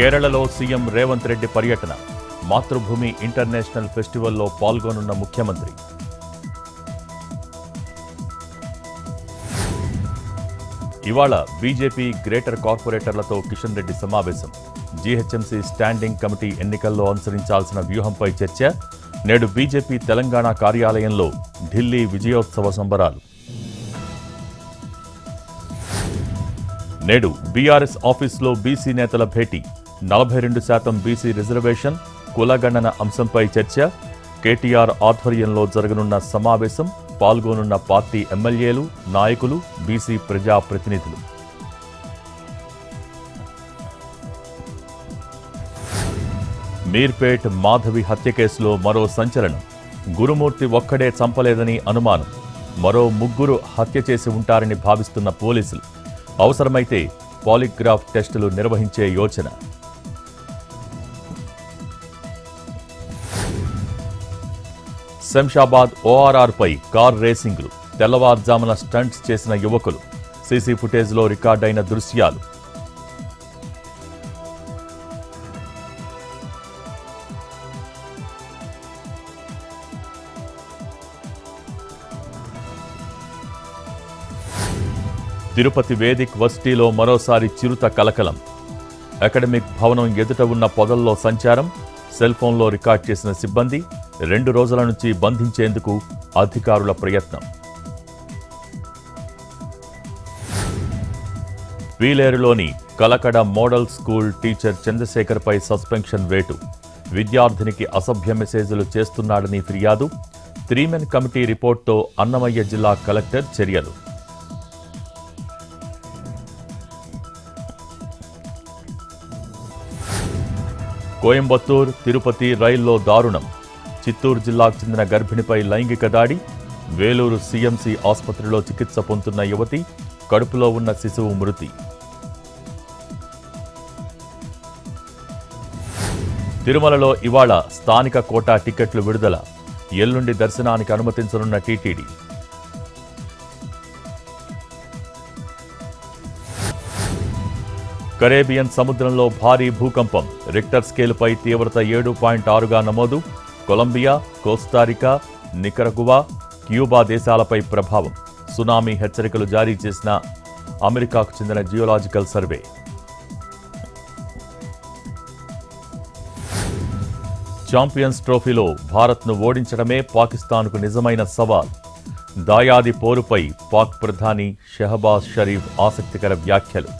కేరళలో సీఎం రేవంత్ రెడ్డి పర్యటన. మాతృభూమి ఇంటర్నేషనల్ ఫెస్టివల్లో పాల్గొనున్న ముఖ్యమంత్రి. ఇవాళ బీజేపీ గ్రేటర్ కార్పొరేటర్లతో కిషన్ రెడ్డి సమావేశం. జీహెచ్ఎంసీ స్టాండింగ్ కమిటీ ఎన్నికల్లో అనుసరించాల్సిన వ్యూహంపై చర్చ. నేడు బీజేపీ తెలంగాణ కార్యాలయంలో ఢిల్లీ విజయోత్సవ సంబరాలు. నేడు బీఆర్ఎస్ ఆఫీసులో బీసీ నేతల భేటీ. 42% బీసీ రిజర్వేషన్, కులగణన అంశంపై చర్చ. కేటీఆర్ ఆధ్వర్యంలో జరగనున్న సమావేశం. పాల్గొనున్న పార్టీ ఎమ్మెల్యేలు, నాయకులు, బీసీ ప్రజాప్రతినిధులు. మీర్పేట్ మాధవి హత్య కేసులో మరో సంచలనం. గురుమూర్తి ఒక్కడే చంపలేదని అనుమానం. మరో 3 హత్య చేసి ఉంటారని భావిస్తున్న పోలీసులు. అవసరమైతే పాలిగ్రాఫ్ టెస్టులు నిర్వహించే యోచన. శంషాబాద్ ఓఆర్ఆర్పై కార్ రేసింగ్లు. తెల్లవారుజామున స్టంట్స్ చేసిన యువకులు. సీసీ ఫుటేజ్లో రికార్డైన దృశ్యాలు. తిరుపతి వేదిక్ వర్సిటీలో మరోసారి చిరుత కలకలం. అకాడమిక్ భవనం ఎదుట ఉన్న పొదల్లో సంచారం. సెల్ఫోన్లో రికార్డ్ చేసిన సిబ్బంది. 2 రోజుల నుంచి బంధించేందుకు అధికారుల ప్రయత్నం. పీలేరులోని కలకడ మోడల్ స్కూల్ టీచర్ చంద్రశేఖర్పై సస్పెన్షన్ వేటు. విద్యార్థినికి అసభ్య మెసేజ్లు చేస్తున్నాడని ఫిర్యాదు. 3 మెన్ కమిటీ రిపోర్ట్తో అన్నమయ్య జిల్లా కలెక్టర్ చర్యలు. కోయంబత్తూర్ తిరుపతి రైల్లో దారుణం. చిత్తూరు జిల్లాకు చెందిన గర్భిణిపై లైంగిక దాడి. వేలూరు సీఎంసీ ఆసుపత్రిలో చికిత్స పొందుతున్న యువతి. కడుపులో ఉన్న శిశువు మృతి. తిరుమలలో ఇవాళ స్థానిక కోటా టికెట్లు విడుదల. ఎల్లుండి దర్శనానికి అనుమతించనున్న టీటీడీ. కరేబియన్ సముద్రంలో భారీ భూకంపం. రిక్టర్ స్కేలుపై తీవ్రత 7.6గా నమోదు. కొలంబియా, కోస్టారికా, నికరగువా, క్యూబా దేశాలపై ప్రభావం. సునామీ హెచ్చరికలు జారీ చేసిన అమెరికాకు చెందిన జియోలాజికల్ సర్వే. ఛాంపియన్స్ ట్రోఫీలో భారత్ను ఓడించడమే పాకిస్తాన్కు నిజమైన సవాల్. దాయాది పోరుపై పాక్ ప్రధాని షెహబాజ్ షరీఫ్ ఆసక్తికర వ్యాఖ్యలు.